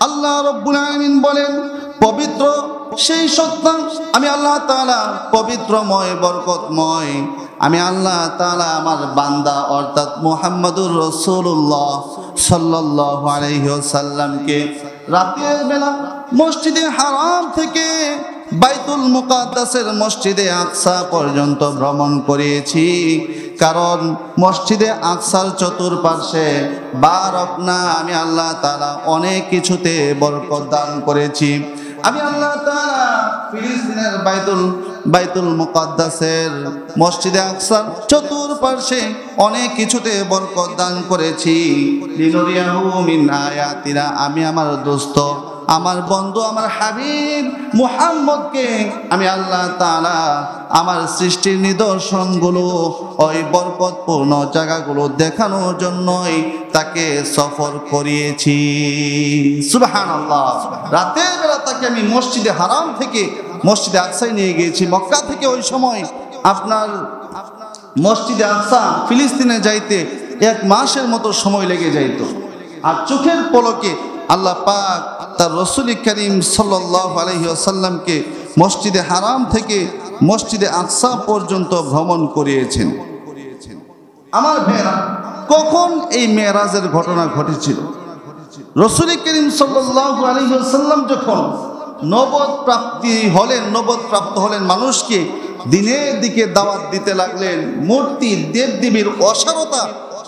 আল্লাহ রাব্বুল আলামিন বলেন, পবিত্র সেই সত্তা আমি আল্লাহ তাআলা পবিত্রময় বরকতময়। আমি আল্লাহ তাআলা আমার বান্দা অর্থাৎ মুহাম্মদুর রাসূলুল্লাহ সাল্লাল্লাহু আলাইহি ওয়াসাল্লামকে রাতের বেলা মসজিদে হারাম থেকে বাইতুল মুকাদ্দাসের মসজিদে আকসা পর্যন্ত ভ্রমণ করিয়েছি। কারণ মসজিদে আকসার চতুর্পার্শ্বে বারক না আমি আল্লাহ তাআলা অনেক কিছুতে বরকত দান করেছি। আমি আল্লাহ তাআলা ফিলিস্তিনের বাইতুল মুকাদ্দাসের মসজিদে আকসার চতুর্পার্শ্বে অনেক কিছুতে বরকত দান করেছি। লিনুরিয়াহু মিন আয়াতিনা, আমি আমার দোস্ত, আমার বন্ধু, আমার হাবিব মুহাম্মদকে আমি আল্লাহ তাআলা আমার সৃষ্টির নিদর্শনগুলো ওই বরকতপূর্ণ জায়গাগুলো দেখানোর জন্যই তাকে সফর করিয়েছি। সুবহানাল্লাহ। রাতের বেলা তাকে আমি মসজিদে হারাম থেকে মসজিদে আকসায় নিয়ে গিয়েছি। মক্কা থেকে ওই সময় আপনার মসজিদে আকসা ফিলিস্তিনে যাইতে 1 মাসের মতো সময় লেগে যাইত। আর চোখের পলকে আল্লাহ পাক তার রাসূল করিম সাল্লাল্লাহু আলাইহি ওয়াসাল্লামকে মসজিদে হারাম থেকে মসজিদে আকসা পর্যন্ত ভ্রমণ করিয়েছেন। আমার ভাইরা, কখন এই মেরাজের ঘটনা ঘটেছিল? রাসূল করিম সাল্লাল্লাহু আলাইহি ওয়াসাল্লাম যখন নবুয়ত হলেন, মানুষকে দিনের দিকে দাওয়াত দিতে লাগলেন, মূর্তি দেবদেবীর অসারতা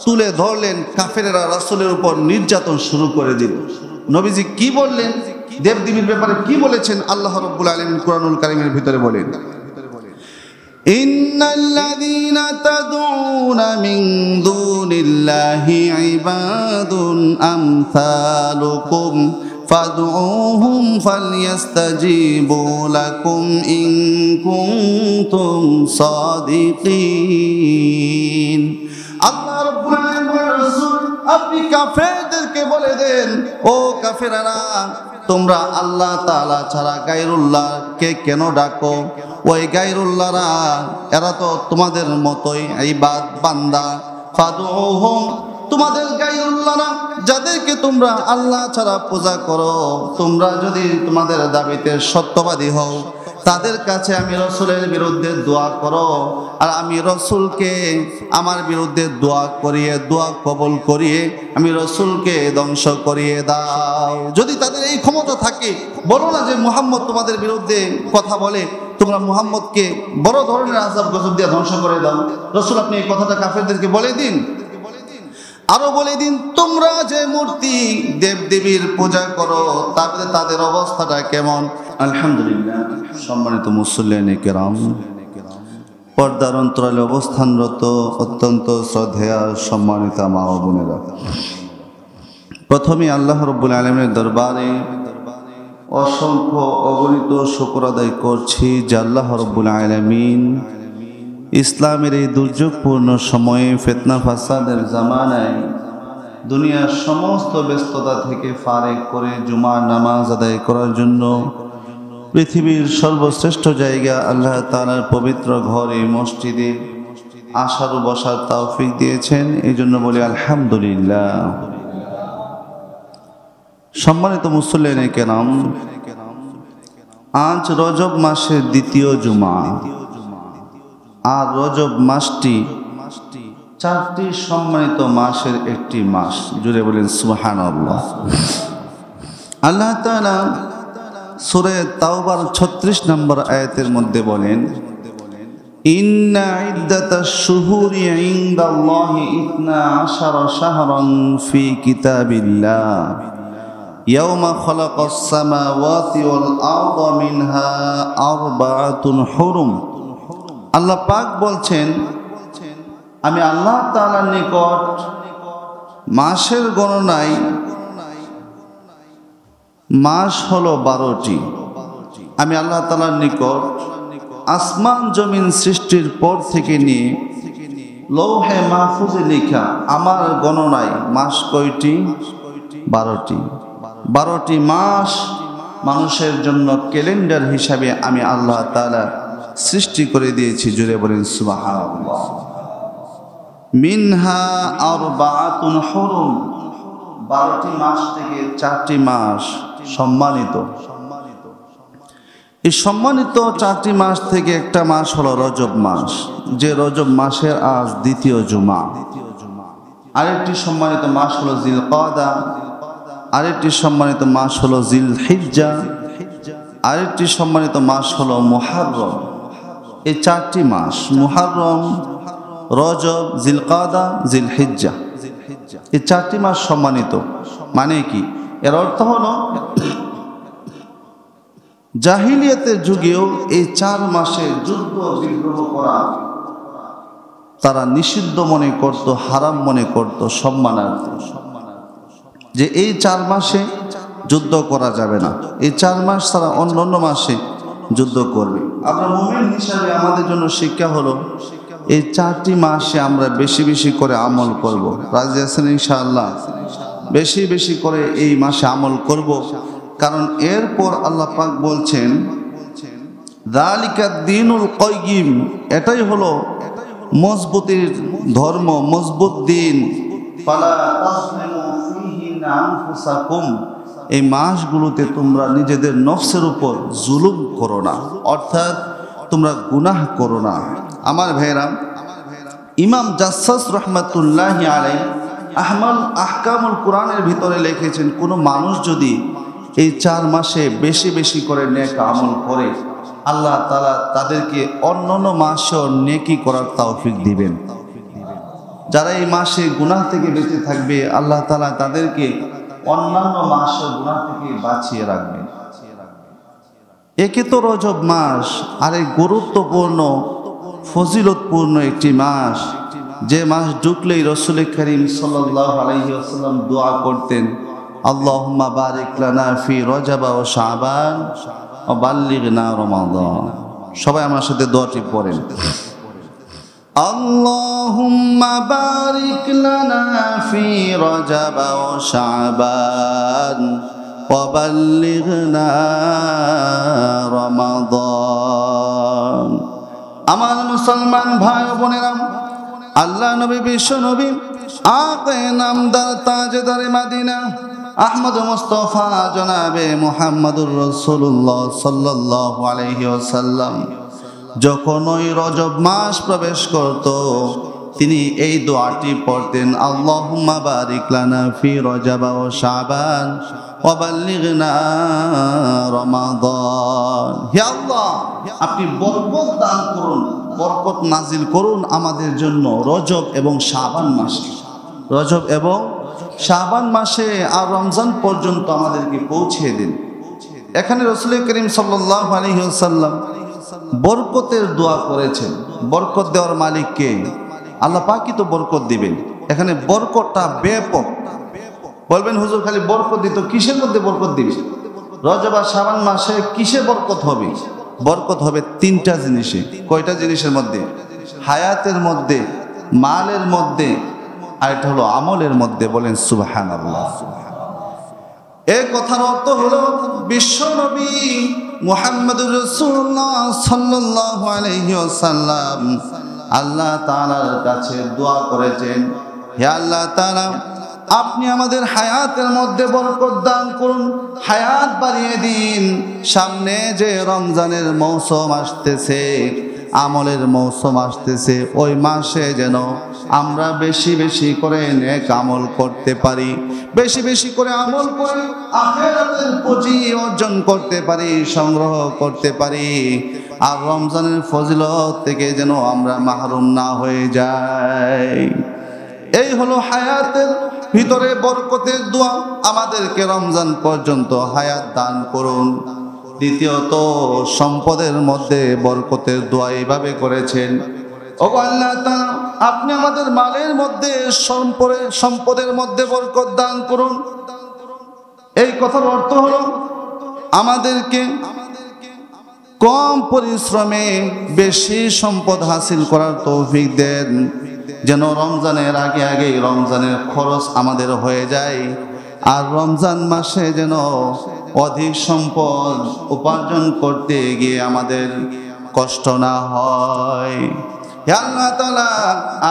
তুলে ধরলেন, কাফেরেরা রাসূলের উপর নির্যাতন শুরু করে দিল। নবীজি কি বললেন, দেবদেবীর ব্যাপারে কি বলেছেন? আল্লাহ রাব্বুল আলামিন কুরআনুল কারীমের ভিতরে বলেন, ইন্নাল্লাযীনা তাদউনা মিন দুনিল্লাহি ইবাদুন আমসালুকুম ফাদউহুম ফালইস্তাজিবু লাকুম ইন কুনতুম সাদিকিন। আল্লাহ রাব্বুল আলামিন রাসূল আপনি কাফেরদেরকে বলে দেন, ও কাফেরারা, তোমরা আল্লাহ তাআলা ছাড়া গায়রুল্লাহকে কেন ডাকো? ওই গায়রুল্লাহরা এরা তো তোমাদের মতোই ইবাদ বান্দা। ফাদউহুম, তোমাদের গায়রুল্লাহরা যাদেরকে তোমরা আল্লাহ ছাড়া পূজা করো, তোমরা যদি তোমাদের দাবিতে সত্যবাদী হও, তাদের কাছে আমি রাসূলের বিরুদ্ধে দোয়া করো, আর আমি রাসূলকে আমার বিরুদ্ধে দোয়া কবুল করিয়ে আমি রাসূলকে ধ্বংস করিয়ে দাও। যদি তাদের এই ক্ষমতা থাকে, বলো না যে মুহাম্মদ তোমাদের বিরুদ্ধে কথা বলে, তোমরা মুহাম্মদকে বড় ধরনের আযাব গজব দিয়ে ধ্বংস করে দাও। রাসূল আপনি এই কথাটা কাফেরদেরকে বলে দিন। আরো বলে দিন, তোমরা যে মূর্তি দেবদেবীর পূজা করো তাদের অবস্থাটা কেমন? আলহামদুলিল্লাহ, সম্মানিত মুসল্লিয়ানে কেরাম, পর্দার অন্তরালে অবস্থানরত অত্যন্ত শ্রদ্ধেয়া সম্মানিতা মা ও বোনেরা, প্রথমে আল্লাহ রাব্বুল আলামিনের দরবারে অসংখ্য অগণিত শুকর আদায় করছি যে আল্লাহ রাব্বুল আলামিন ইসলামের এই দুর্যোগপূর্ণ সময়ে, ফিতনা ফাসাদের জামানায় দুনিয়ার সমস্ত ব্যস্ততা থেকে ফারেক করে জুমার নামাজ আদায় করার জন্য পৃথিবীর সর্বশ্রেষ্ঠ জায়গা আল্লাহ তাআলার পবিত্র ঘরে মসজিদে আসার ও বসার তৌফিক দিয়েছেন। এই জন্য বলি আলহামদুলিল্লাহ। সম্মানিত মুসল্লিয়ানে কেরাম, আজ রজব মাসের দ্বিতীয় জুমা, আর রজব মাসটি 4টি সম্মানিত মাসের একটি মাস। জুড়ে বলেন সুবহানাল্লাহ। আল্লাহ তাআলা সূরা তাওবার 36 নম্বর আয়াতের মধ্যে বলেন, ইন্না ইদ্দাতাশ শুহুরি ইনদাল্লাহি 12 শাহরান ফি কিতাবিল্লাহ ইয়াওমা খালাকাস সামাওয়াতি ওয়াল আরদা মিনহা আরবাআতুন হুরুম। আল্লাহ পাক বলছেন, আমি আল্লাহ তাআলার নিকট মাসের গণনায় মাস হলো 12টি। আমি আল্লাহ তাআলার নিকট আসমান জমিন সৃষ্টির পর থেকে নিয়ে লৌহে মাহফুজে লেখা আমার গণনায় মাস কয়টি? 12টি। 12টি মাস মানুষের জন্য ক্যালেন্ডার হিসাবে আমি আল্লাহ তাআলা সৃষ্টি করে দিয়েছি। জুড়ে বলেন সুবহানাল্লাহ। মিনহা আরবাআতুন হুরুম, 12টি মাস থেকে 4টি মাস সম্মানিত। এই সম্মানিত 4টি মাস থেকে একটা মাস হলো রজব মাস, যে রজব মাসের আজ দ্বিতীয় জুমা। আরেকটি সম্মানিত মাস হলো জিলকাদা, আরেকটি সম্মানিত মাস হলো জিলহিজ্জা, আরেকটি সম্মানিত মাস হলো মুহররম। এই 4টি মাস মুহররম, রজব, জিলকাদা, জিলহিজ্জা, এই 4টি মাস সম্মানিত। মানে কি? এর অর্থ হলো জাহিলিয়াতের যুগেও এই 4 মাসে যুদ্ধ বিগ্রহ করা তারা নিষিদ্ধ মনে করত, হারাম মনে করত, সম্মানার্থে, যে এই 4 মাসে যুদ্ধ করা যাবে না, এই 4 মাস তারা অন্য মাসে যুদ্ধ করবে। আমরা মুমিন হিসাবে আমাদের জন্য শিক্ষা হলো এই 4টি মাসে আমরা বেশি বেশি করে আমল করব। রাজি আছেন ইনশাআল্লাহ? বেশি বেশি করে এই মাসে আমল করব, কারণ এরপর আল্লাহ পাক বলছেন যালিকা দ্বীনুল কাইয়িম, এটাই হলো মজবুতির ধর্ম, মজবুত দিন। ফালা তাজলিমু ফীহিন্না আনফুসাকুম, এই মাসগুলোতে তোমরা নিজেদের নফসের উপর জুলুম করো না, অর্থাৎ তোমরা গুনাহ করো না। আমার ভাইরা, ইমাম জাসসাস রহমাতুল্লাহি আলাইহি আহকামুল কোরআনের ভিতরে লিখেছেন, কোনো মানুষ যদি এই 4 মাসে বেশি বেশি করে নেক আমল করে, আল্লাহ তাআলা তাদেরকে অন্যান্য মাসেও নেকি করার তৌফিক দিবেন। যারা এই মাসে গুনাহ থেকে বেঁচে থাকবে, আল্লাহ তাআলা তাদেরকে অন্যান্য মাসেও গুনাহ থেকে বাঁচিয়ে রাখবেন। একে তো রজব মাস, আর এই গুরুত্বপূর্ণ ফজিলতপূর্ণ একটি মাস, যে মাস ঢুকলেই রাসূল করিম সাল্লাল্লাহু আলাইহি ওয়াসাল্লাম দোয়া করতেন, আল্লাহুম্মা বারিক লানা ফি রজব ওয়া শাবান ওয়া বাল্লিগনা রমাদান। সবাই আমার সাথে দোয়াটি পড়েন, আল্লাহুম্মা বারিক লানা ফি রজব ওয়া শাবান ওয়া বাল্লিগনা রমাদান। আমার মুসলমান ভাই ও বোনেরা, আল্লাহ নবী, বিশ্ব নবী, আকে নামদার তাজদারে মদিনা আহমদ মুস্তাফা জনাবে মুহাম্মদুর রাসূলুল্লাহ সাল্লাল্লাহু আলাইহি ওয়াসাল্লাম যখন ওই রজব মাস প্রবেশ করত, তিনি এই দোয়াটি পড়তেন, আল্লাহুম্মা বারিক লানা ফি রজব ওয়া শাবান ওয়া বাল্লিগনা রমাদান। হে আল্লাহ, আপনি বরকত দান করুন, বরকত নাজিল করুন আমাদের জন্য রজব এবং শাবান মাসে, রজব এবং শাবান মাসে, আর রমজান পর্যন্ত আমাদেরকে পৌঁছে দিন। এখানে রাসূল করিম সাল্লাল্লাহু আলাইহি ওয়াসাল্লাম বরকতের দোয়া করেছেন। বরকত দেওয়ার মালিক কে? আল্লাহ পাকই তো বরকত দিবেন। এখানে বরকতটা ব্যাপক। বলবেন হুজুর খালি বরকত দিত, কিসের মধ্যে বরকত দিবে? রজব আর শাবান মাসে কিসে বরকত হবে? বরকত হবে 3টা জিনিসে। কয়টা জিনিসের মধ্যে? হায়াতের মধ্যে, মালের মধ্যে, আর এটা হলো আমলের মধ্যে। বলেন সুবহানাল্লাহ। এই কথার অর্থ হলো বিশ্ব নবী মুহাম্মদুর রাসূলুল্লাহ সাল্লাল্লাহু আলাইহি ওয়াসাল্লাম আল্লাহ তাআলার কাছে দোয়া করেছেন, হে আল্লাহ তাআলা, আপনি আমাদের হায়াতের মধ্যে বরকত দান করুন, হায়াত বাড়িয়ে দিন। সামনে যে রমজানের মৌসুম আসতেছে, আমলের মৌসুম আসতেছে, ওই মাসে যেন আমরা বেশি বেশি করে নেক আমল করতে পারি, বেশি বেশি করে আমল করে আখিরাতের পুঁজি অর্জন করতে পারি, সংগ্রহ করতে পারি, আর রমজানের ফজিলত থেকে যেন আমরা মাহরুম না হয়ে যাই। এই হলো হায়াতের ভিতরে বরকতের দোয়া। আমাদেরকে রমজান পর্যন্ত হায়াত দান করুন। দ্বিতীয়ত, সম্পদের মধ্যে বরকতের দোয়া এইভাবে করেছেন, ও আল্লাহ তাআলা, আপনি আমাদের মালের মধ্যে, সম্পদের মধ্যে বরকত দান করুন। এই কথার অর্থ হলো আমাদেরকে কম পরিশ্রমে বেশি সম্পদ হাসিল করার তৌফিক দেন, যেন রমজানের আগে আগে রমজানের খরচ আমাদের হয়ে যায়, আর রমজান মাসে যেন অধিক সম্পদ উপার্জন করতে গিয়ে আমাদের কষ্ট না হয়। হে আল্লাহ তাআলা,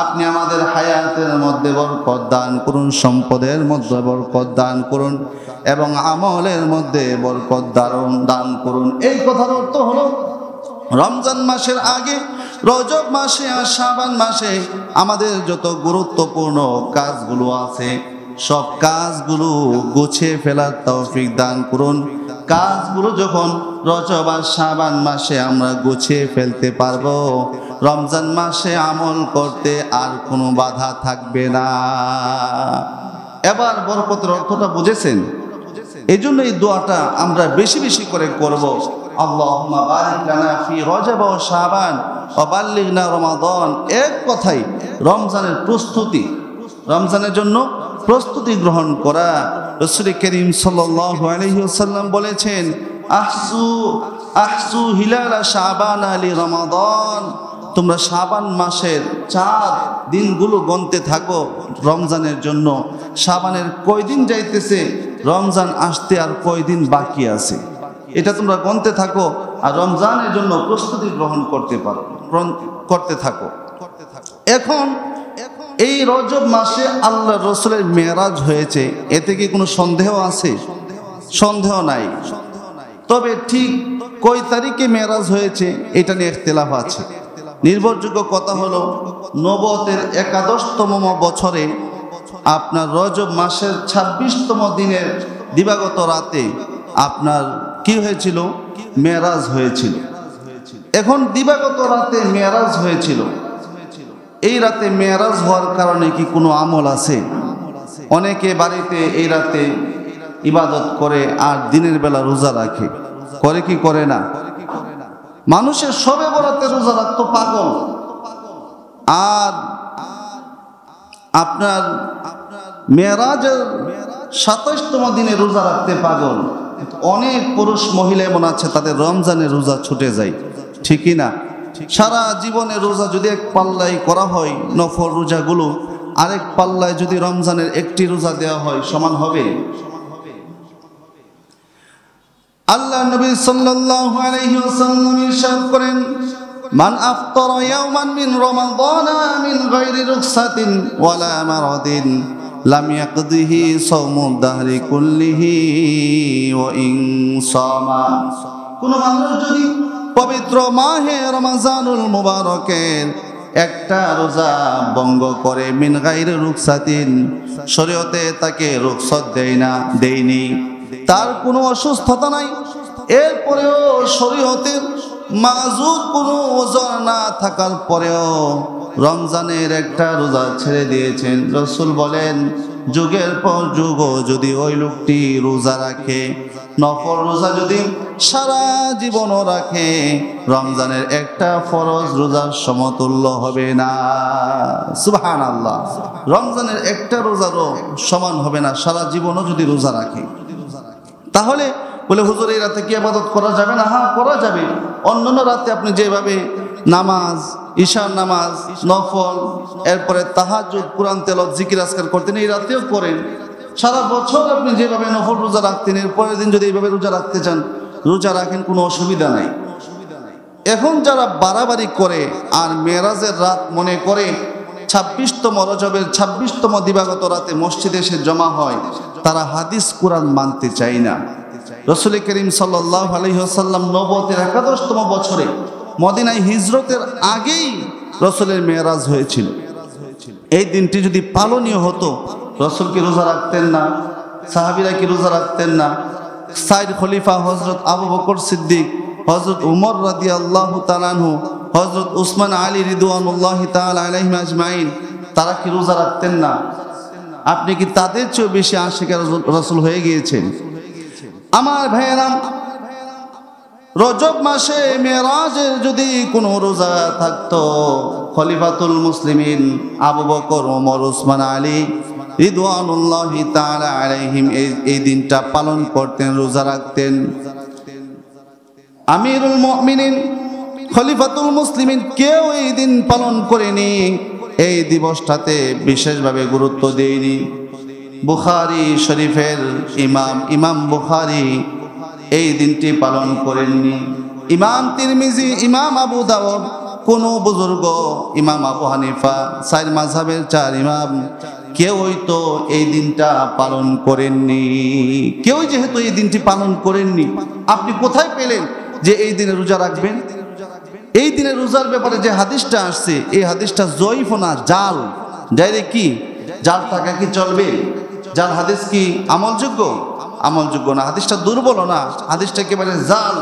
আপনি আমাদের হায়াতের মধ্যে বরকত দান করুন, সম্পদের মধ্যে বরকত দান করুন এবং আমলের মধ্যে বরকত দান করুন। এই কথার অর্থ হলো রমজান মাসের আগে রজব মাসে আর শাবান মাসে আমাদের যত গুরুত্বপূর্ণ কাজগুলো আছে সব কাজগুলো গুছিয়ে ফেলার তৌফিক দান করুন। কাজগুলো যখন রজব আর শাবান মাসে আমরা গুছিয়ে ফেলতে পারবো, রমজান মাসে আমল করতে আর কোনো বাধা থাকবে না। এবার বরকতের অর্থটা বুঝেছেন? এই জন্য এই দোয়াটা আমরা বেশি বেশি করে করব। আল্লাহুম্মা বারিক লানা ফি রজব ওয়া শাবান ওয়া বাল্লিগনা রমাদান। এক কথাই রমজানের প্রস্তুতি, রমজানের জন্য প্রস্তুতি গ্রহণ করা। রাসূল করিম সাল্লাল্লাহু আলাইহি ওয়াসাল্লাম বলেছেন, আহসু হিলালা শাবান আলি রমাদান। তোমরা শাবান মাসের 4 দিনগুলো গণতে থাকো রমজানের জন্য। শাবানের কয়দিন যাইতেছে, রমজান আসতে আর কয়দিন বাকি আছে, এটা তোমরা গণতে থাকো আর রমজানের জন্য প্রস্তুতি গ্রহণ করতে থাকো। এখন এই রজব মাসে আল্লাহ রসুলের মেরাজ হয়েছে, এতে কি কোনো সন্দেহ আছে? সন্দেহ নাই। তবে ঠিক কয় তারিখে মেরাজ হয়েছে এটা নিয়ে ইখতিলাফ আছে। নির্ভরযোগ্য কথা হলো নবুয়তের 81তম বছরে আপনার রজব মাসের 26তম দিনের দিবাগত রাতে আপনার কি হয়েছিল? মেরাজ হয়েছিল। এখন দিবাগত রাতে মেরাজ হয়েছিল, এই রাতে মেরাজ হওয়ার কারণে কি কোনো আমল আছে? অনেকে বাড়িতে এই রাতে ইবাদত করে আর দিনের বেলা রোজা রাখে, করে কি করে না? মানুষের শবে বরাতে রোজা রাখতো পাগল, আর আপনার মেরাজের 27তম দিনে রোজা রাখতে পাগল। অনেক পুরুষ মহিলা এমন আছে তাদের রমজানের রোজা ছুটে যায়, ঠিকই না? সারা জীবনে রোজা যদি এক পাল্লায় করা হয় নফল রোজাগুলো, আরেক পাল্লায় যদি রমজানের একটি রোজা দেওয়া হয় সমান হবে? আল্লাহ নবী সাল্লাল্লাহু আলাইহি ওয়াসাল্লাম ইরশাদ করেন, মান আফতারা ইয়াওমান মিন রমাদানা মিন গায়রি রুখসাতিন ওয়ালা মারাদিন লাম ইয়াকদিহি সাওমুদ দাহরি কুল্লিহি ওয়া ইন সামা। কোন মানুষ যদি পবিত্র মাহে রমজানুল মুবারকের একটা রোজা ভঙ্গ করে মিন গায়রি রুখসাতিন, শরীয়তে তাকে রুখসত দেয়নি, তার কোনো অসুস্থতা নাই, এরপরেও শরীয়তের মাজুর কোনো ওজর না থাকার পরেও রমজানের একটা রোজা ছেড়ে দিয়েছেন, রাসূল বলেন যুগের পর যুগ যদি ওই লোকটি রোজা রাখে, নফল রোজা যদি সারা জীবনও রাখে, রমজানের একটা ফরজ রোজার সমতুল্য হবে না। সুবহানাল্লাহ, রমজানের একটা রোজারও সমান হবে না সারা জীবনও যদি রোজা রাখে। তাহলে বলে হুজুর এই রাতে কি ইবাদত করা যাবে না? হ্যাঁ, করা যাবে। অন্যান্য রাতে আপনি যেভাবে নামাজ, ঈশার নামাজ, নফল, এরপরে তাহাজ্জুদ, কোরআন তেলাওয়াত, জিকির আজকার করতেন, এই রাতেও করেন। সারা বছর আপনি যেভাবে নফল রোজা রাখতেন, এর পরের দিন যদি এইভাবে রোজা রাখতে চান রোজা রাখেন, কোনো অসুবিধা নাই। এখন যারা বাড়াবাড়ি করে আর মেরাজের রাত মনে করে 26তম রজবের 26তম দিবাগত রাতে মসজিদে এসে জমা হয়, তারা হাদিস কোরআন মানতে চায় না। রাসূল করিম সাল্লাল্লাহু আলাইহি ওয়াসাল্লাম নবুয়তের 81তম বছরে মদিনায় হিজরতের আগেই রাসূলের মেরাজ হয়েছিল। এই দিনটি যদি পালনীয় হতো, রাসূল কি রোজা রাখতেন না? সাহাবীরা কি রোজা রাখতেন না? সাইদ খলিফা হযরত আবু বকর সিদ্দিক, হযরত উমর রাদিয়াল্লাহু তাআলা আনহু, হযরত উসমান আলী রিদওয়ানুল্লাহি তাআলা আলাইহিম আজমাইন, তারা কি রোজা রাখতেন না? আপনি কি তাদের চেয়ে বেশি আশিক রাসূল হয়ে গিয়েছেন? আমার ভাইয়েরা, রজব মাসে মেরাজের যদি কোনো রোজা থাকতো, খলিফাতুল মুসলিমিন আবু বকর, ওমর, উসমান আলী রিদওয়ানুল্লাহি তাআলা আলাইহিম এই দিনটা পালন করতেন, রোজা রাখতেন। আমিরুল মুমিনিন খলিফাতুল মুসলিমিন কেউ এই দিন পালন করেনি, এই দিবসটাতে বিশেষভাবে গুরুত্ব দেয়নি। বুখারী শরীফের ইমাম বুখারী এই দিনটি পালন করেননি। ইমাম তিরমিজি, ইমাম আবু দাউদ কোনো বুজুর্গ, ইমাম আবু হানিফা, চার মাযহাবের চার ইমাম, কেউই তো এই দিনটা পালন করেননি। কেউ যেহেতু এই দিনটি পালন করেননি, আপনি কোথায় পেলেন যে এই দিনে রোজা রাখবেন? এই দিনে রোজার ব্যাপারে যে হাদিসটা আসছে, এই হাদিসটা জয়ীফ না, জাল। ডাইরেক্ট কি জাল থাকা কি চলবে? জাল হাদিস কি আমলযোগ্য? আমলযোগ্য না। হাদিসটা দুর্বল না, হাদিসটা একেবারে জাল।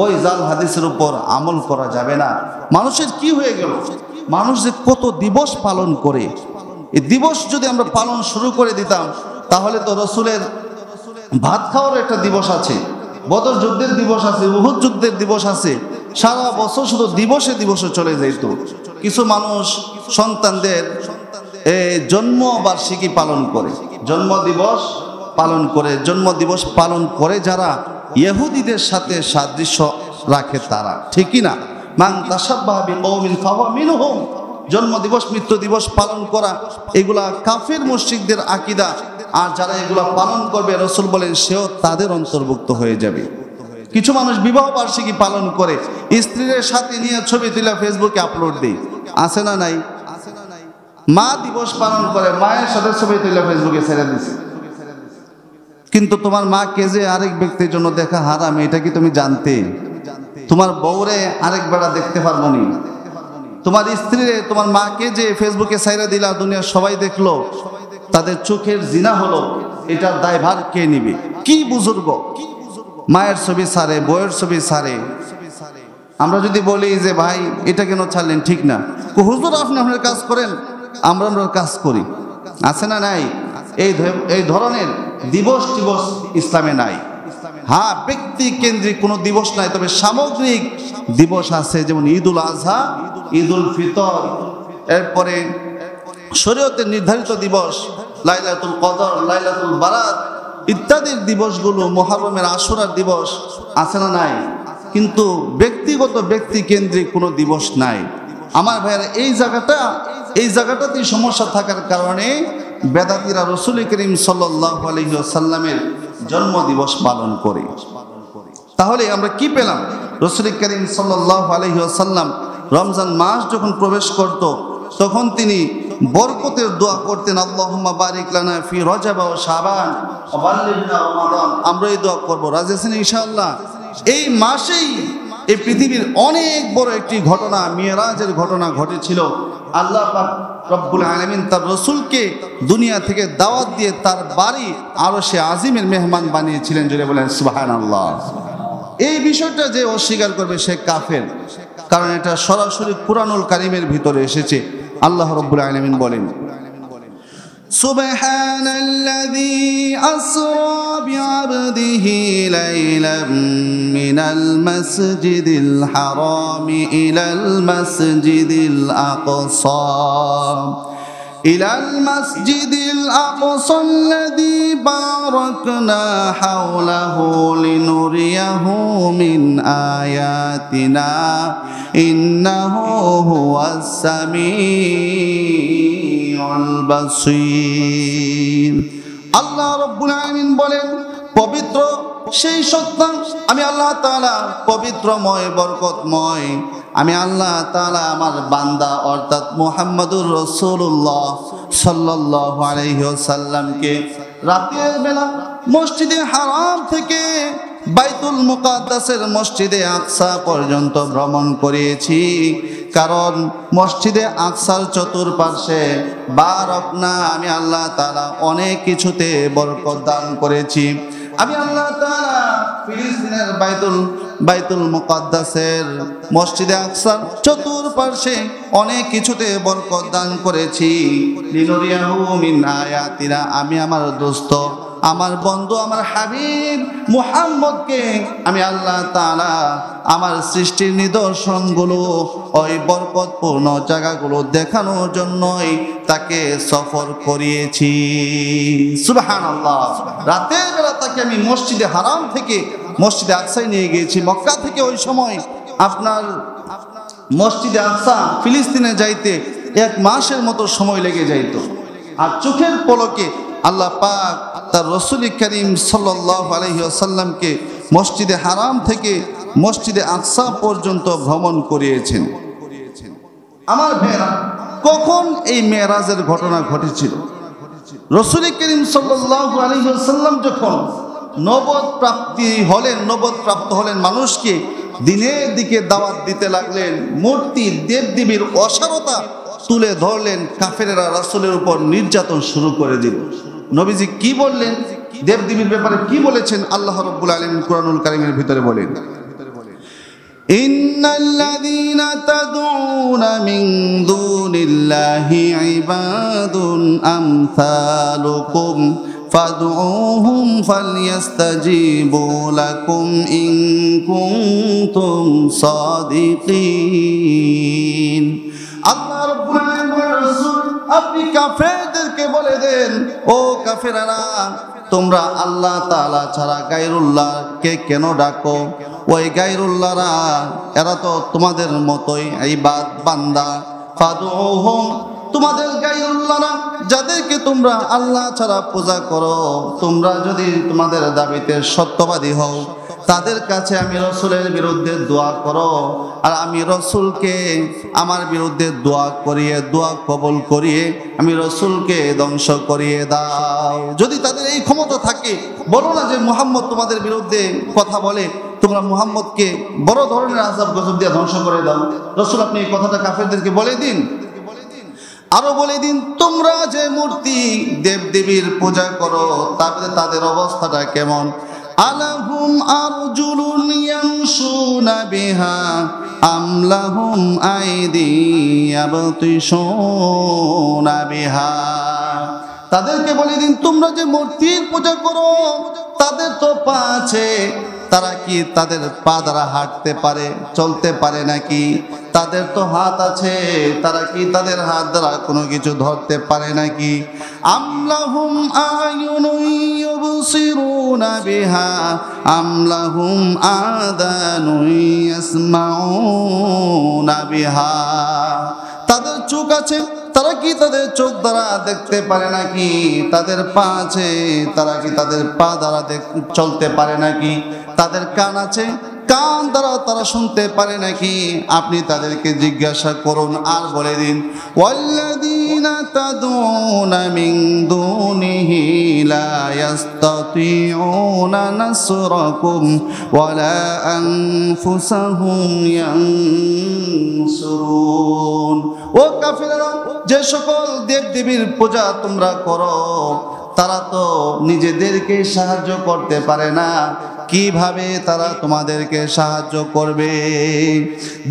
ওই জাল হাদিসের উপর আমল করা যাবে না। মানুষের কি হয়ে গেল? মানুষ যে কত দিবস পালন করে, এই দিবস যদি আমরা পালন শুরু করে দিতাম, তাহলে তো রসুলের ভাত খাওয়ার একটা দিবস আছে, বদর যুদ্ধের দিবস আছে, উহুদ যুদ্ধের দিবস আছে। সারা বছর শুধু দিবসে দিবসে চলে যেত। কিছু মানুষ সন্তানদের জন্ম বার্ষিকী পালন করে, জন্ম দিবস পালন করে। জন্ম দিবস পালন করে যারা ইহুদিদের সাথে সাদৃশ্য রাখে তারা, ঠিক কি না? মান তাশাব্বাহা বিকওমিন ফাহুয়া মিনহুম। জন্ম দিবস, মৃত্যু দিবস পালন করা, এগুলা কাফের মুশরিকদের আকীদা। আর যারা এগুলা পালন করবে, রাসূল বলেন সেও তাদের অন্তর্ভুক্ত হয়ে যাবে। কিছু মানুষ বিবাহ বার্ষিকী পালন করে, স্ত্রীর সাথে নিয়ে ছবি তুলে ফেসবুকে আপলোড দেয়, আছে না নাই? মা দিবস পালন করে, মায়ের সাথে ছবি তুলে ফেসবুকে ছেড়ে দিছে। কিন্তু তোমার মাকে যে আরেক ব্যক্তির জন্য দেখা হারাম, এটা কি তুমি জানতে? তোমার বউরে আরেক বেড়া দেখতে পারবো নি। তোমার স্ত্রীরে, তোমার মাকে যে ফেসবুকে ছাইরা দিলা, দুনিয়ার সবাই দেখলো, তাদের চোখের জিনা হলো, এটার দায়ভার কে নিবে? কি বুজুর্গ মায়ের ছবি ছাড়ে, বউয়ের ছবি ছাড়ে। আমরা যদি বলি যে ভাই এটা কেন ছাড়লেন, ঠিক না, হুজুর আপনি আপনার কাজ করেন, আমরা কাজ করি, আছে না নাই? এই ধরনের দিবস টিবস ইসলামে নাই। হ্যাঁ, ব্যক্তি কেন্দ্রিক কোনো দিবস নাই, তবে সামগ্রিক দিবস আছে, যেমন ঈদুল আজহা, ঈদুল ফিতর, এরপরে শরীয়তের নির্ধারিত দিবস লাইলাতুল কদর, লাইলাতুল বারাত ইত্যাদির দিবসগুলো, মুহররমের আশুরার দিবস আছে না নাই? কিন্তু ব্যক্তিগত ব্যক্তি কেন্দ্রিক কোনো দিবস নাই। আমার ভাইয়েরা, এই জায়গাটাতেই সমস্যা থাকার কারণে বেদাতীরা রাসূল করিম সাল্লাল্লাহু আলাইহি ওয়াসাল্লামের জন্ম দিবস পালন করে। তাহলে আমরা কি পেলাম? রাসূল করিম সাল্লাল্লাহু আলাইহি ওয়াসাল্লাম রমজান মাস যখন প্রবেশ করত, তখন তিনি বরকতের দোয়া করতেন, আল্লাহুম্মা বারিক লানা ফি রজব ওয়া শাবান ওয়া বাল্লিগনা রমাদান। আমরা এই দোয়া করব, রাজি আছেন ইনশাআল্লাহ? এই মাসেই এই পৃথিবীর অনেক বড় একটি ঘটনা, মিরাজের ঘটনা ঘটেছিল। আল্লাহ পাক রব্বুল আলামিন তার রাসূলকে দুনিয়া থেকে দাওয়াত দিয়ে তার বাড়ি আরশে আজিমের মেহমান বানিয়েছিলেন। জোরে বলেন সুবহানাল্লাহ। এই বিষয়টা যে অস্বীকার করবে সে কাফের, কারণ এটা সরাসরি কুরআনুল কারীমের ভিতরে এসেছে। আল্লাহ রব্বুল আলামিন বলেন, সুবহানাল্লাযী আসরা বিআবদিহি লাইলাম মিনাল মাসজিদিল হারামি ইলাল মাসজিদিল আকসা ইলাল মাসজিদিল আকসা আল্লাযী বারাকনা হাওলাহু লিনুরিয়াহু মিন আয়াতিনা ইন্নাহু হুয়াস সামিউল বাসীর। আল্লাহ রাব্বুল আলামিন বলেন, পবিত্র সেই সত্তা আমি আল্লাহ তাআলা, পবিত্রময়, বরকতময় আমি আল্লাহ তাআলা আমার বান্দা অর্থাৎ মুহাম্মদুর রাসূলুল্লাহ সাল্লাল্লাহু আলাইহি ওয়াসাল্লামকে রাতের বেলা মসজিদে হারাম থেকে বাইতুল মুকাদ্দাসের মসজিদে আকসা পর্যন্ত ভ্রমণ করিয়েছি। কারণ মসজিদে আকসার চতুর্পার্শ্বে বারাকনা আমি আল্লাহ তাআলা অনেক কিছুতে বরকত দান করেছি। আমি আল্লাহ তাআলা ফিলিস্তিনের বাইতুল মুকাদ্দাসের মসজিদে আকসার চতুর্পার্শ্বে অনেক কিছুতে বরকত দান করেছি। লিনুরিয়াহু মিন আয়াতিনা আমি আমার দোস্ত, আমার বন্ধু, আমার হাবিব মুহাম্মদকে আমি আল্লাহ তাআলা আমার সৃষ্টির নিদর্শনগুলো, ওই বরকতপূর্ণ জায়গাগুলো দেখানোর জন্যই তাকে সফর করিয়েছি। সুবহানাল্লাহ। রাতের বেলা তাকে আমি মসজিদে হারাম থেকে মসজিদে আকসায় নিয়ে গিয়েছি। মক্কা থেকে ওই সময় আপনার মসজিদে আকসা ফিলিস্তিনে যাইতে 1 মাসের মতো সময় লেগে যাইত। আর চোখের পলকে আল্লাহ পাক তার রাসূল করিম সাল্লাল্লাহু আলাইহি ওয়াসাল্লামকে মসজিদে হারাম থেকে মসজিদে আকসা পর্যন্ত ভ্রমণ করিয়েছেন। আমার ভাইয়েরা, কখন এই মেরাজের ঘটনা ঘটেছিল? রাসূল করিম সাল্লাল্লাহু আলাইহি ওয়াসাল্লাম যখন নবদ প্রাপ্ত হলেন, মানুষকে দিনের দিকে দাওয়াত দিতে লাগলেন, মূর্তি দেবদেবীর অসারতা তুলে ধরলেন, কাফেরেরা রাসূলের উপর নির্যাতন শুরু করে দিল। নবীজি কি বললেন, দেবদেবীর ব্যাপারে কি বলেছেন? আল্লাহ রাব্বুল আলামিন কুরআনুল কারীমের ভিতরে বলেন, ইন্নাল্লাযীনা তাদউনা মিন দুনিল্লাহি ইবাদুন আমসালুকুম ফাদউহুম ফালইস্তাজিবু লাকুম ইন কুনতুম সাদিকিন। আল্লাহ রাব্বুল আলামিন রাসূল আপনি কাফেরদেরকে বলে দেন, ও কাফেররা, তোমরা আল্লাহ তাআলা ছাড়া গায়রুল্লাহকে কেন ডাকো? ওই গায়রুল্লাহরা এরা তো তোমাদের মতোই ইবাদ বান্দা। ফাদউহুম, তোমাদের গায়রুল্লাহরা যাদেরকে তোমরা আল্লাহ ছাড়া পূজা করো, তোমরা যদি তোমাদের দাবিতে সত্যবাদী হও, তাদের কাছে আমি রাসূলের বিরুদ্ধে দোয়া করো, আর আমি রাসূলকে আমার বিরুদ্ধে দোয়া কবুল করিয়ে আমি রাসূলকে ধ্বংস করিয়ে দাও। যদি তাদের এই ক্ষমতা থাকে, বলো না যে মুহাম্মদ তোমাদের বিরুদ্ধে কথা বলে, তোমরা মুহাম্মদকে বড় ধরনের আযাব গজব দিয়ে ধ্বংস করে দাও। রাসূল আপনি এই কথাটা কাফেরদেরকে বলে দিন। আরো বলে দিন, তোমরা যে মূর্তি দেবদেবীর পূজা করো, তাদের অবস্থাটা কেমন? আলাহুম আরজুলুন ইয়ামশুনা বিহা আম লাহুম আইদি ইয়াবতিশুনা বিহা। তাদেরকে বলে দিন, তোমরা যে মূর্তির পূজা করো, তাদের তো পা আছে, তারা কি তাদের পা দ্বারা হাঁটতে পারে, চলতে পারে নাকি? তাদের তো হাত আছে, তারা কি তাদের হাত দ্বারা কোনো কিছু ধরতে পারে নাকি? আমলাহুম আয়ুনুন ইউবসিরুনা বিহা আমলাহুম আযানুন ইয়াসমাউনা বিহা। তাদের চোখ আছে, তারা কি তাদের চোখ দ্বারা দেখতে পারে নাকি? তাদের পা আছে, তারা কি তাদের পা দ্বারা চলতে পারে নাকি? তাদের কান আছে, কান দ্বারা তারা শুনতে পারে নাকি? আপনি তাদেরকে জিজ্ঞাসা করুন। আর বলে দিন, ওয়াল্লাযীনা তাদউনা মিন দুনিহি লা ইস্তাতিউনা নাসরাকুম ওয়ালা আনফুসাহুম ইয়ানসুরুন। ও কাফেররা, যে সকল দেবদেবীর পূজা তোমরা করো, তারা তো নিজেদেরকে সাহায্য করতে পারে না, কিভাবে তারা তোমাদেরকে সাহায্য করবে?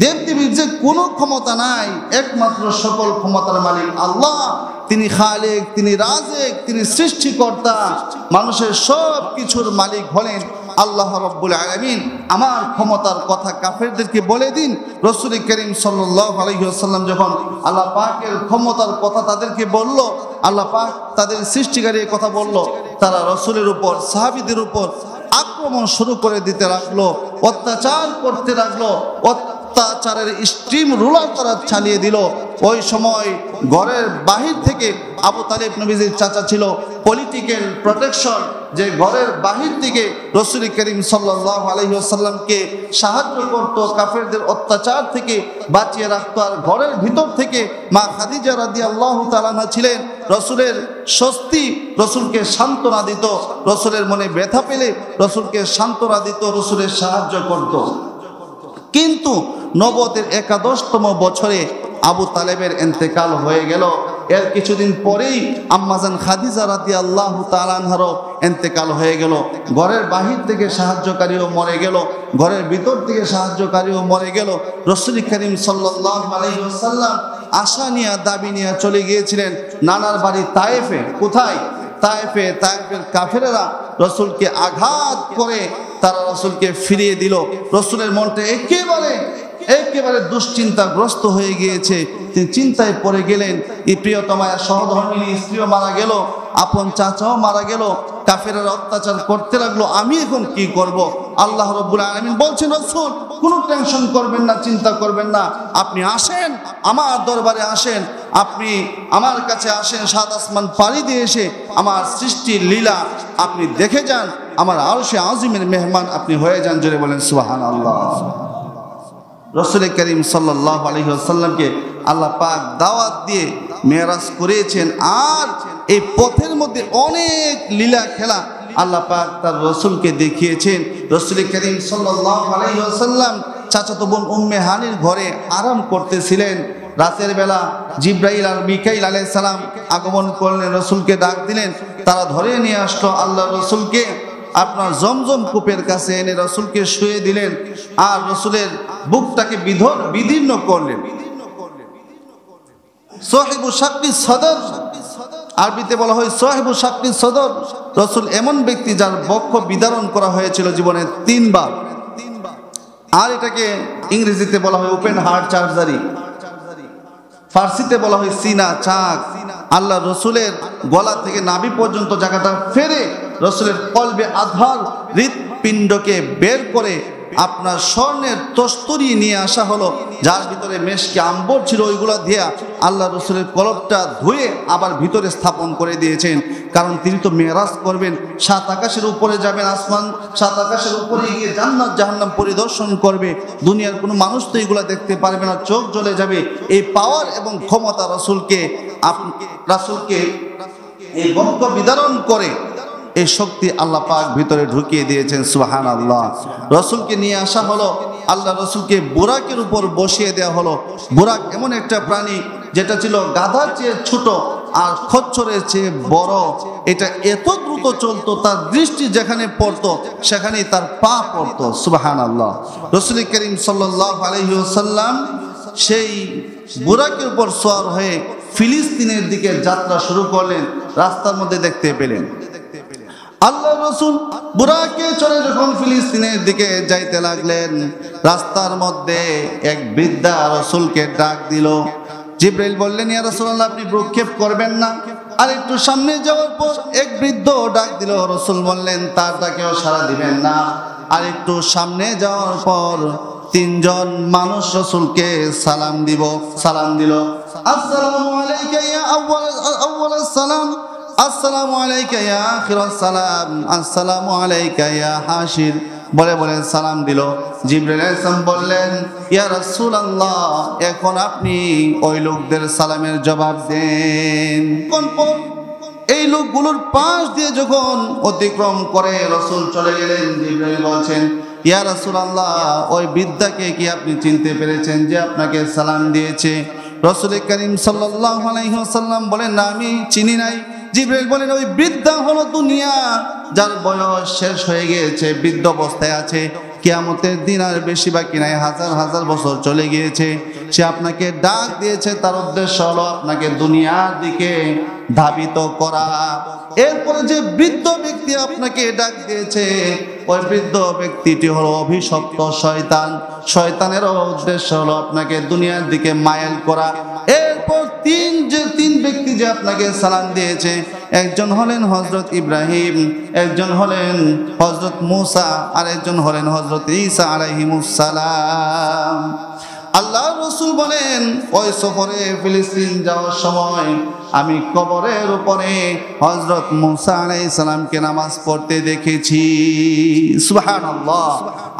দেবদেবীর যে কোনো ক্ষমতা নাই, একমাত্র সকল ক্ষমতার মালিক আল্লাহ। তিনি খালিক, তিনি রাজিক, তিনি সৃষ্টিকর্তা, মানুষের সব কিছুর মালিক হলেন আল্লাহ রাব্বুল আলামিন। আমার ক্ষমতার কথা কাফেরদেরকে বলে দিন। রাসূল করিম সাল্লাল্লাহু আলাইহি ওয়াসাল্লাম যখন আল্লাহ পাকের ক্ষমতার কথা তাদেরকে বলল, আল্লাহ পাক তাদের সৃষ্টিকারীর কথা বলল, তারা রাসূলের উপর, সাহাবীদের উপর আক্রমণ শুরু করে দিতে লাগলো, অত্যাচার করতে লাগলো, অত্যাচারের স্ট্রিম রোলার তারা চালিয়ে দিল। ওই সময় ঘরের বাহির থেকে, আবু তালিব নবীজির চাচা ছিল, পলিটিক্যাল প্রোটেকশন, যে ঘরের বাহির থেকে রাসূল করিম সাল্লাল্লাহু আলাইহি ওয়াসাল্লামকে সাহায্য করত, কাফেরদের অত্যাচার থেকে বাঁচিয়ে রাখতো। আর ঘরের ভিতর থেকে মা খাদিজা রাদিয়াল্লাহু তাআলা আনহা ছিলেন রাসূলের স্বস্তি, রাসূলকে সান্ত্বনা দিত, রাসূলের মনে ব্যথা পেলে রাসূলকে সান্ত্বনা দিত, রাসূলের সাহায্য করত। কিন্তু নবুয়তের 11তম বছরে আবু তালেবের ইন্তেকাল হয়ে গেল। এর কিছুদিন পরেই আম্মাজান খাদিজা রাদিয়াল্লাহু তাআলা আনহারও ইন্তেকাল হয়ে গেল। ঘরের বাহির থেকে সাহায্যকারীও মরে গেল, ঘরের ভিতর থেকে সাহায্যকারীও মরে গেল। রাসূল করিম সাল্লাল্লাহু আলাইহি ওয়াসাল্লাম আশা নিয়ে, দাবি নিয়ে চলে গিয়েছিলেন নানার বাড়ি তায়েফে। কোথায়? তায়েফের কাফেরেরা রাসূলকে আঘাত করে তারা রাসূলকে ফিরিয়ে দিল। রাসূলের মনটা একেবারে দুশ্চিন্তাগ্রস্ত হয়ে গিয়েছে। তিনি চিন্তায় পড়ে গেলেন। এই প্রিয়তমা সহধর্মিনী স্ত্রীও মারা গেল, আপন চাচাও মারা গেল, কাফেরেরা অত্যাচার করতে লাগলো, আমি এখন কি করব? আল্লাহ রাব্বুল আলামিন বলছেন, রাসূল কোনো টেনশন করবেন না, চিন্তা করবেন না, আপনি আসেন আমার দরবারে, আসেন, আপনি আমার কাছে আসেন, সাত আসমান পাড়ি দিয়ে এসে আমার সৃষ্টির লীলা আপনি দেখে যান, আমার আরশে আজিমের মেহমান আপনি হয়ে যান। জোরে বলেন সুবহানাল্লাহ। রাসূল করিম সাল্লাল্লাহু আলাইহি ওয়াসাল্লামকে আল্লাহ পাক দাওয়াত দিয়ে মেরাজ করেছেন। আর এই পথের মধ্যে অনেক লীলা খেলা আল্লাহ পাক তার রসুলকে দেখিয়েছেন। রসুল করিম সাল্লাল্লাহু আলাইহি ওয়াসাল্লাম চাচাতো বোন উম্মে হানির ঘরে আরাম করতেছিলেন। রাতের বেলা জিব্রাইল আর মিকাইল আলাইহিস সালাম আগমন করলেন, রসুলকে ডাক দিলেন। তারা ধরে নিয়ে আসলো আল্লাহ রসুলকে, আপনার জমজম কূপের কাছে এনে রসুলকে শুয়ে দিলেন আর রসুলের বুকটাকে বিদীর্ণ করলেন। সাহিবু শাক্কি সদর, আরবিতে বলা হয় সাহিবু শাক্কি সদর। রসুল এমন ব্যক্তি যার বক্ষ বিদারণ করা হয়েছিল জীবনে 3 বার। আর এটাকে ইংরেজিতে বলা হয় ওপেন হার্ট সার্জারি, ফার্সিতে বলা হয় সিনা চাক। আল্লাহ রসুলের গলা থেকে নাভি পর্যন্ত জায়গাটা ফেরে রসুলের কলবে আধার হৃৎপিণ্ডকে বের করে আপনার স্বর্ণের তস্তরি নিয়ে আসা হলো, যার ভিতরে মেশকে আম্বর ছিল। ওইগুলা দিয়ে আল্লাহ রসুলের কলবটা ধুয়ে আবার ভিতরে স্থাপন করে দিয়েছেন। কারণ তিনি তো মেরাজ করবেন, 7 আকাশের উপরে যাবেন, আসমান 7 আকাশের উপরে গিয়ে জান্নাত জাহান্নাম পরিদর্শন করবে। দুনিয়ার কোনো মানুষ তো এগুলা দেখতে পারবে না, চোখ জ্বলে যাবে। এই পাওয়ার এবং ক্ষমতা রাসূলকে এই বক্ষ বিদারণ করে এই শক্তি আল্লাহ পাক ভিতরে ঢুকিয়ে দিয়েছেন। সুবহানাল্লাহ। রসুলকে নিয়ে আসা হলো, আল্লাহ রসুলকে বুরাকের উপর বসিয়ে দেওয়া হলো। বুরাক এমন একটা প্রাণী যেটা ছিল গাধার চেয়ে ছোট আর খচ্চরের চেয়ে বড়। এটা এত দ্রুত চলতো, তার দৃষ্টি যেখানে পড়তো সেখানেই তার পা পড়তো। সুবহানাল্লাহ। রাসূল করিম সাল্লাল্লাহু আলাইহি ওয়াসাল্লাম সেই বুরাকের উপর সওয়ার হয়ে ফিলিস্তিনের দিকে যাত্রা শুরু করলেন। রাস্তার মধ্যে দেখতে পেলেন আল্লাহ রসুল বুরাকে চড়ে যখন ফিলিস্তিনের দিকে যাইতে লাগলেন, রাস্তার মধ্যে এক বৃদ্ধা রসুলকে ডাক দিল। জিব্রাইল বললেন, ইয়া রাসূলুল্লাহ, আপনি ভ্রুক্ষেপ করবেন না? আর একটু সামনে যাওয়ার পর এক বৃদ্ধ ডাক দিল। রসুল বললেন, তার ডাকেও সাড়া দিবেন না। আর একটু সামনে যাওয়ার পর 3 জন মানুষ রসুলকে সালাম দিল। আসসালামু আলাইকা ইয়া আউয়ালাস সালাম, আসসালামু আলাইকা ইয়া আখিরাস সালাম, আসসালামু আলাইকা ইয়া হাশির বলে সালাম দিল। জিবরাইল আলাইহিস সালাম বললেন, ইয়া রাসূলুল্লাহ, এখন আপনি ওই লোকদের সালামের জবাব দেন। এই লোকগুলোর পাশ দিয়ে যখন অতিক্রম করে রসুল চলে গেলেন, জিবরাইল বলছেন, ইয়া রাসূলুল্লাহ, ওই বৃদ্ধাকে কি আপনি চিনতে পেরেছেন যে আপনাকে সালাম দিয়েছে? রাসূল করিম সাল্লাল্লাহু আলাইহি ওয়াসাল্লাম বলেন, না, আমি চিনি নাই। জিবরাইল বলেন, ওই বৃদ্ধা হলো দুনিয়া, যার বয়স শেষ হয়ে গিয়েছে, বৃদ্ধ অবস্থায় আছে। কিয়ামতের দিন আর বেশি বাকি নাই, হাজার হাজার বছর চলে গিয়েছে। সে আপনাকে ডাক দিয়েছে, তার উদ্দেশ্য হলো আপনাকে দুনিয়ার দিকে ধাবিত করা। এরপরে যে বৃদ্ধ ব্যক্তি আপনাকে ডাক দিয়েছে, ওই বৃদ্ধ ব্যক্তিটি হলো অভিশপ্ত শয়তান। শয়তানেরও উদ্দেশ্য হলো আপনাকে দুনিয়ার দিকে মাইল করা। এরপর তিন ব্যক্তি যে আপনাকে সালাম দিয়েছে, একজন হলেন হযরত ইব্রাহিম, একজন হলেন হযরত মূসা, আর একজন হলেন হযরত ঈসা আলাইহিমুস সালাম। আল্লাহ রসুল বলেন, ওই সফরে ফিলিস্তিন যাওয়ার সময় আমি কবরের উপরে হযরত মূসা আলাইহিস সালামকে নামাজ পড়তে দেখেছি। সুবহানাল্লাহ।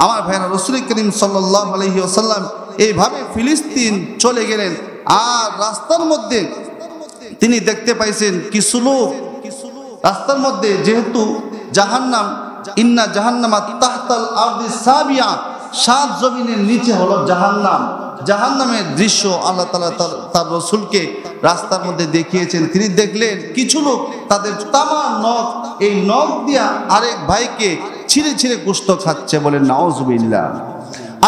আমার ভাইরা, রাসূল করিম সাল্লাল্লাহু আলাইহি ওয়াসাল্লাম এইভাবে ফিলিস্তিন চলে গেলেন। আর রাস্তার মধ্যে তিনি দেখতে পাইছেন কিছু লোক রাস্তার মধ্যে, যেহেতু জাহান্নাম, ইন্না জাহান্নামা তাহতাল আরদি সাবিয়া, 7 জমিনের নিচে হলো জাহান্নাম। জাহান্নামের দৃশ্য আল্লাহ তাআলা তার রাসূলকে রাস্তার মধ্যে দেখিয়েছেন। তিনি দেখলেন কিছু লোক তাদের তামা নখ, এই নখ দিয়া আরেক ভাইকে ছিঁড়ে ছিঁড়ে গোশত খাচ্ছে। বলেন নাউজুবিল্লাহ।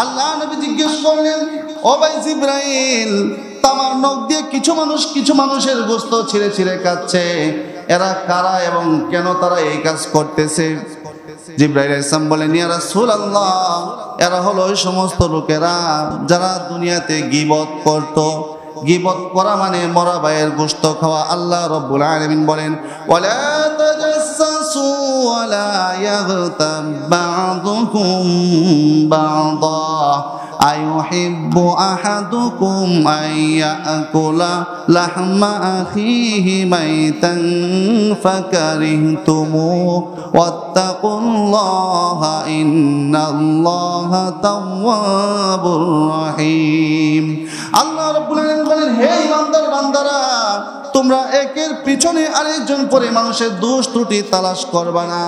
আল্লাহ নবী জিজ্ঞেস করলেন, ও ভাই জিবরাইল, তামার নখ দিয়ে কিছু মানুষের গোশত ছিঁড়ে ছিঁড়ে খাচ্ছে, এরা কারা এবং কেন তারা এই কাজ করতেছে? জিবরাইল আলাইহিস সালাম বলেন, ইয়া রাসূলুল্লাহ, এরা হলো ওই সমস্ত লোকেরা যারা দুনিয়াতে গীবত করত। গীবত করা মানে মরা ভাইয়ের গোশত খাওয়া। আল্লাহ রাব্বুল আলামিন বলেন, ওয়ালা তাজাসসু ওয়ালা ইয়াগতাব বা'দুকুম বা'দা আইয়ুহিব্বু আহাদুকুম আইয়াকুলা লাহমা আখিহি মাইতান ফাকারিহতুমু ওয়াত্তাকুল্লাহা ইন্নাল্লাহা তাওয়াবুর রহিম। আল্লাহ রাব্বুল আলামিন বলেন, হে ইমানদার বান্দারা, তোমরা একের পিছনে আরেকজন করে মানুষের দোষ ত্রুটি তালাশ করবা না।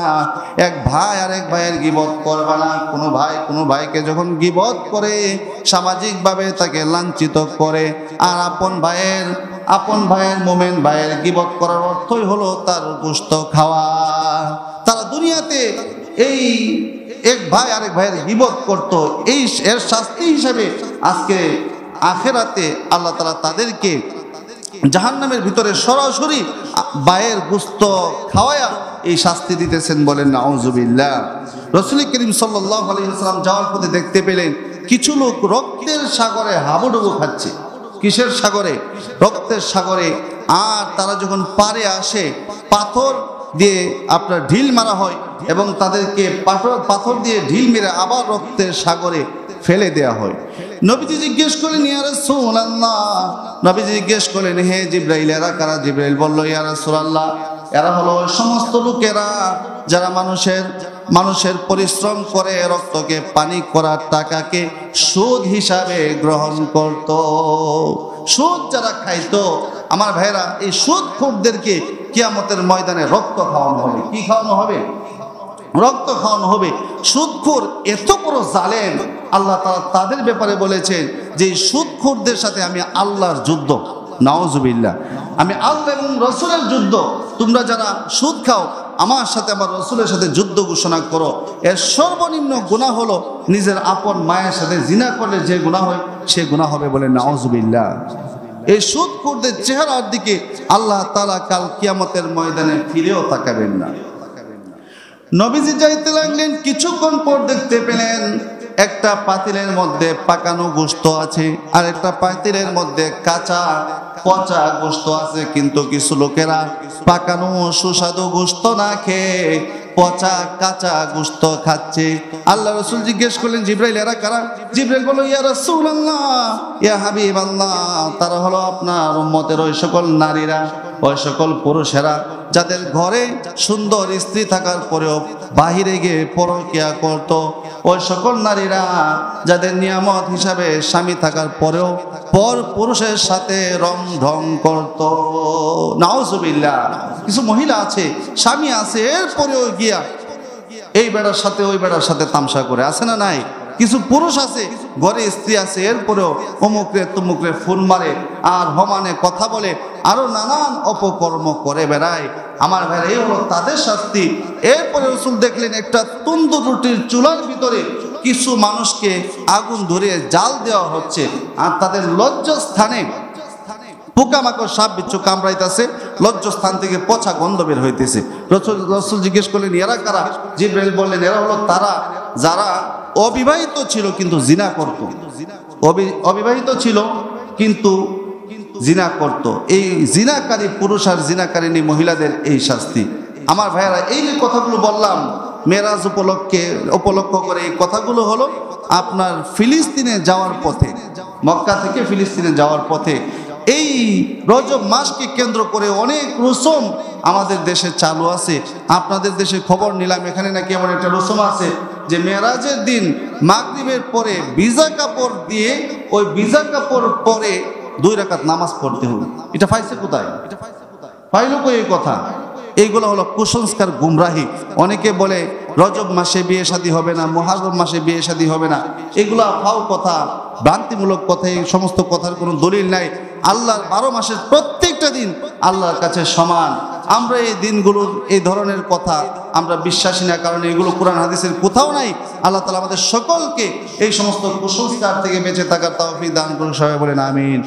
এক ভাই আরেক ভাইয়ের গীবত করবা না। কোনো ভাই কোনো ভাইকে যখন গীবত করে, সামাজিকভাবে তাকে লাঞ্ছিত করে, আর আপন ভাইয়ের মোমেন ভাইয়ের গীবত করার অর্থই হলো তার গোশত খাওয়া। তারা দুনিয়াতে এই এক ভাই আরেক ভাইয়ের গীবত করত, এর শাস্তি হিসাবে আজকে আখিরাতে আল্লাহ তাআলা তাদেরকে জাহান্নামের ভিতরে সরাসরি ভাইয়ের গোশত খাওয়ায়া এই শাস্তি দিতেছেন। বলেন নাউজুবিল্লাহ। রাসূল করিম সাল্লাল্লাহু আলাইহি ওয়াসাল্লাম যাওয়ার পথে দেখতে পেলেন কিছু লোক রক্তের সাগরে হাবুডুবু খাচ্ছে। কিসের সাগরে? রক্তের সাগরে। আর তারা যখন পারে আসে, পাথর দিয়ে আপনার ঢিল মারা হয় এবং তাদেরকে পাথর দিয়ে ঢিল মেরে আবার রক্তের সাগরে ফেলে দেয়া হয়। নবীজি জিজ্ঞেস করলেন, ইয়া রাসূলুল্লাহ, নবীজি জিজ্ঞেস করলেন, হে জিবরাইল, এরা কারা? জিবরাইল বলল, ইয়া রাসূলুল্লাহ, এরা হলো সমস্ত লোকেরা যারা মানুষের পরিশ্রম করে রক্তকে পানি করার টাকাকে সুদ হিসাবে গ্রহণ করত। সুদ যারা খাইতো, আমার ভাইরা, এই সুদখোরদেরকে কিয়ামতের ময়দানে রক্ত খাওয়ানো হবে। কি খাওয়ানো হবে? রক্ত খাওয়ানো হবে। সুদখোর এত বড় জালেম, আল্লাহ তাআলা তাদের ব্যাপারে বলেছেন যে সুদখোরদের সাথে আমি আল্লাহর যুদ্ধ। নাউজুবিল্লাহ। আমি আল্লাহ এবং রসুলের যুদ্ধ। তোমরা যারা সুদ খাও, আমার সাথে আমার রসুলের সাথে যুদ্ধ ঘোষণা করো। এর সর্বনিম্ন গুনাহ হলো নিজের আপন মায়ের সাথে জিনা করলে যে গুনাহ হয় সে গুনাহ হবে। বলে নাউজুবিল্লাহ। এই সুদখোরদের চেহারার দিকে আল্লাহ তাআলা কাল কিয়ামতের ময়দানে ফিরেও তাকাবেন না। নবীজি যাইতে লাগলেন, কিছুক্ষণ পর দেখতে পেলেন একটা পাতিলের মধ্যে পাকানো গোশত আছে, আর একটা পাতিলের মধ্যে কাঁচা পচা গোশত আছে। কিন্তু কিছু লোকেরা পাকানো সুস্বাদু গোশত না খেয়ে পচা কাঁচা গোশত খাচ্ছে। আল্লাহ রাসূল জিজ্ঞেস করলেন, জিবরাইল, এরা কারা? জিবরাইল বলল, ইয়া রাসূলুল্লাহ, ইয়া হাবিবাল্লাহ, তারা হলো আপনার উম্মতের ওই সকল নারীরা, ওই সকল পুরুষেরা যাদের ঘরে সুন্দর স্ত্রী থাকার পরেও বাহিরে গিয়ে পরকিয়া করত। ওই সকল নারীরা যাদের নিয়ামত হিসাবে স্বামী থাকার পরেও পর পুরুষের সাথে রং ঢং করত। নাউজুবিল্লাহ। কিছু মহিলা আছে, স্বামী আছে, এরপরেও গিয়া এই বেড়ার সাথে ওই বেড়ার সাথে তামসা করে, আছে না নাই? কিছু পুরুষ আছে, ঘরে স্ত্রী আছে, এরপরেও অমুকরে তুমুকরে ফোন মারে আর হমানে কথা বলে, আরো নানান অপকর্ম করে বেড়ায়। আমার ভাইরা, এই হলো তাদের শাস্তি। এরপরে রাসূল দেখলেন একটা তন্দুর রুটির চুলার ভিতরে কিছু মানুষকে আগুন ধরিয়ে জাল দেওয়া হচ্ছে, আর তাদের লজ্জাস্থানে পোকামাকড় সাপ বিচ্ছু কামড়াইতেছে, লজ্জাস্থান থেকে পচা গন্ধ বের হইতেছে। রাসূল জিজ্ঞেস করলেন, এরা কারা? জিবরাইল বললেন, এরা হলো তারা যারা অবিবাহিত ছিল কিন্তু জিনা করত। অবিবাহিত ছিল কিন্তু জিনা করত। এই জিনাকারী পুরুষ আর জিনাকারিনী মহিলাদের এই শাস্তি। আমার ভাইয়েরা, এই যে কথাগুলো বললাম মেরাজ উপলক্ষ করে, এই কথাগুলো হলো আপনার ফিলিস্তিনে যাওয়ার পথে, মক্কা থেকে ফিলিস্তিনে যাওয়ার পথে এই রজব মাসকে কেন্দ্র করে অনেক রসম আমাদের দেশে চালু আছে। আপনাদের দেশে খবর নিলাম, এখানে নাকি এমন একটা রসম আছে যে মেরাজের দিন মাগরিবের পরে ভিজা কাপড় দিয়ে, ওই ভিজা কাপড় পরে 2 রাকাত নামাজ পড়তে হবে। এটা পাইছে কোথায়? পাইল কই এই কথা? এইগুলো হলো কুসংস্কার, গুমরাহি। অনেকে বলে রজব মাসে বিয়ে শাদী হবে না, মুহররম মাসে বিয়ে শাদী হবে না। এগুলা ফাও কথা, ভ্রান্তিমূলক কথা। এই সমস্ত কথার কোনো দলিল নাই। আল্লাহর 12 মাসের প্রত্যেকটা দিন আল্লাহর কাছে সমান। আমরা এই দিনগুলোর এই ধরনের কথা আমরা বিশ্বাসী না, কারণ এগুলো কোরআন হাদিসের কোথাও নাই। আল্লাহ তাআলা আমাদের সকলকে এই সমস্ত কুসংস্কার থেকে বেঁচে থাকার তৌফিক দান করুন। সবাই বলেন আমিন।